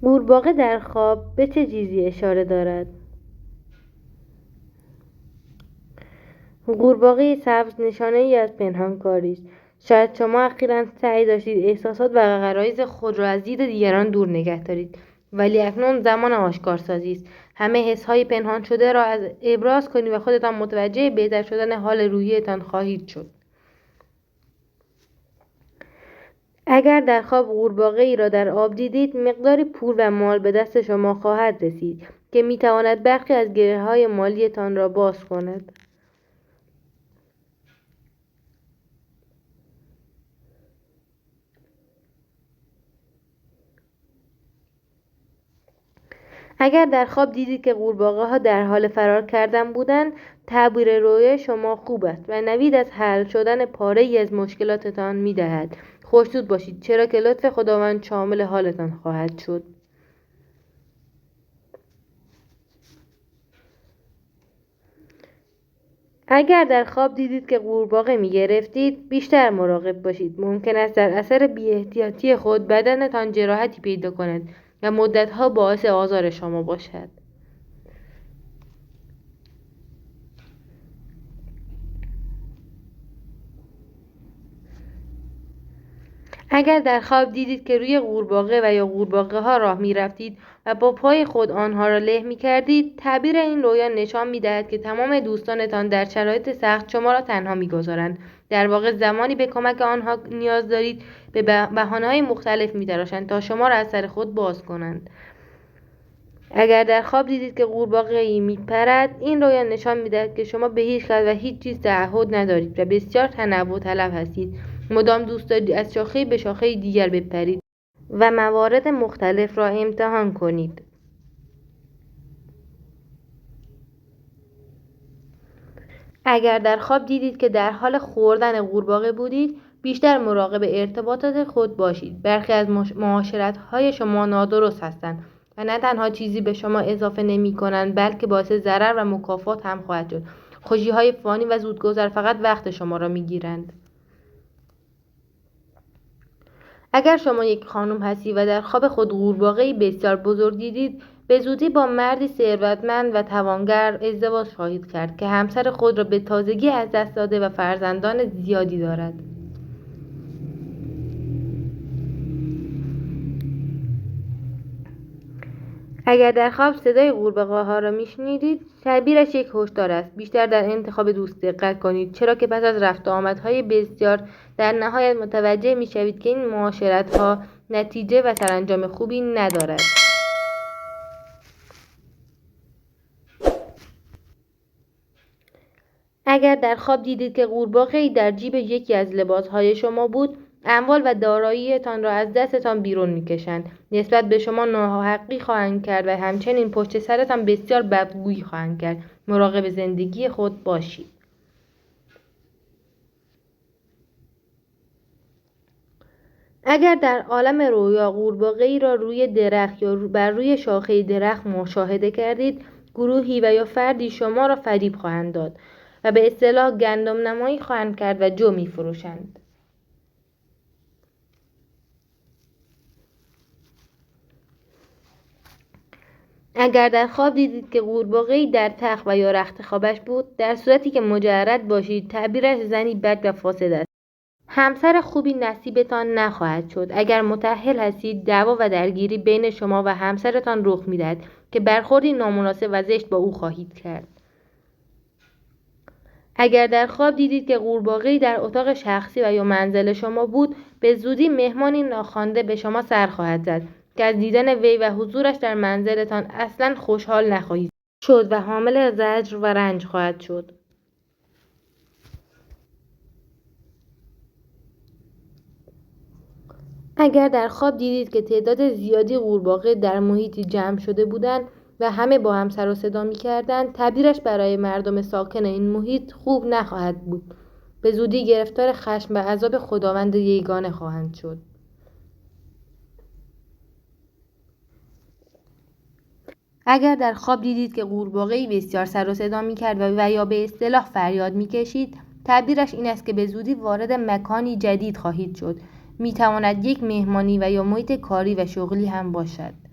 قورباغه در خواب به چه چیزی اشاره دارد؟ قورباغه سبز نشانه‌ای از پنهانکاری است. شاید شما اخیراً سعی داشتید احساسات و غرایز خود را از دید دیگران دور نگه دارید، ولی اکنون زمان آشکارسازی است. همه حس‌های پنهان شده را ابراز کنید و خودتان متوجه بهتر شدن حال روحیتان خواهید شد. اگر در خواب قورباغه‌ای را در آب دیدید، مقداری پول و مال به دست شما خواهد رسید که می‌تواند برخی از گره‌های مالیتان را باز کند. اگر در خواب دیدید که قورباغه‌ها در حال فرار کردن بودند، تعبیر رویای شما خوب است و نوید از حل شدن پاره‌ای از مشکلاتتان می‌دهد. خوش‌سود باشید، چرا که لطف خداوند شامل حالتان خواهد شد. اگر در خواب دیدید که قورباغه می‌گرفتید، بیشتر مراقب باشید. ممکن است در اثر بی‌احتیاطی خود بدنتان جراحتی پیدا کند و مدت‌ها باعث آزار شما باشد. اگر در خواب دیدید که روی قورباغه و یا قورباغه‌ها راه می‌رفتید و با پای خود آنها را له می‌کردید، تعبیر این رویا نشان می‌دهد که تمام دوستانتان در شرایط سخت شما را تنها می‌گذارند. در واقع زمانی به کمک آنها نیاز دارید به بهانه‌های مختلف می‌تراشند تا شما را از سر خود باز کنند. اگر در خواب دیدید که قورباغه‌ای می‌پرد، این رویا نشان می‌دهد که شما به هیچ کس و هیچ چیز تعهد ندارید و بسیار تنوع طلب هستید. مدام دوست دارید از شاخه‌ای به شاخه دیگر بپرید و موارد مختلف را امتحان کنید. اگر در خواب دیدید که در حال خوردن قورباغه بودید، بیشتر مراقب ارتباطات خود باشید. برخی از معاشرت‌های شما نادرست هستند و نه تنها چیزی به شما اضافه نمی‌کنند، بلکه باعث ضرر و مکافات هم خواهد شد. خوشی‌های فانی و زودگذر فقط وقت شما را می‌گیرند. اگر شما یک خانم هستید و در خواب خود قورباغه‌ای بسیار بزرگ دیدید، به زودی با مردی ثروتمند و توانگر ازدواج خواهید کرد که همسر خود را به تازگی از دست داده و فرزندان زیادی دارد. اگر در خواب صدای قورباغه‌ها را میشنیدید، تعبیرش یک هشدار است. بیشتر در انتخاب دوست دقت کنید، چرا که پس از رفت و آمدهای بسیار در نهایت متوجه میشوید که این معاشرت‌ها نتیجه و سرانجام خوبی ندارد. اگر در خواب دیدید که قورباغه‌ای در جیب یکی از لباسهای شما بود، اموال و دارایی‌تان را از دستتان بیرون می‌کشند. نسبت به شما ناحقی خواهند کرد و همچنین پشت سرتان بسیار بدگویی خواهند کرد. مراقب زندگی خود باشید. اگر در عالم رویا قورباغه‌ای را روی درخت یا بر روی شاخه درخت مشاهده کردید، گروهی و یا فردی شما را فریب خواهند داد و به اصطلاح گندم نمایی خواهند کرد و جو می‌فروشند. اگر در خواب دیدید که قورباغه‌ای در تخت و یا رخت خوابش بود، در صورتی که مجرد باشید، تعبیرش زنی بد و فاسد است. همسر خوبی نصیبتان نخواهد شد. اگر متأهل هستید، دعوا و درگیری بین شما و همسرتان رخ می‌دهد که برخوردی نامناسب و زشت با او خواهید کرد. اگر در خواب دیدید که قورباغه‌ای در اتاق شخصی و یا منزل شما بود، به زودی مهمانی ناخوانده به شما سر خواهد زد که از دیدن وی و حضورش در منزلتان اصلاً خوشحال نخواهید شد و حامل زجر و رنج خواهد شد. اگر در خواب دیدید که تعداد زیادی قورباغه در محیطی جمع شده بودند و همه با هم سر و صدا می‌کردند، تعبیرش برای مردم ساکن این محیط خوب نخواهد بود. به زودی گرفتار خشم و عذاب خداوند یگانه خواهند شد. اگر در خواب دیدید که قورباغه‌ای بسیار سر و صدا می‌کرد و یا به اصطلاح فریاد می‌کشید، تعبیرش این است که به زودی وارد مکانی جدید خواهید شد. می‌تواند یک مهمانی و یا محیط کاری و شغلی هم باشد.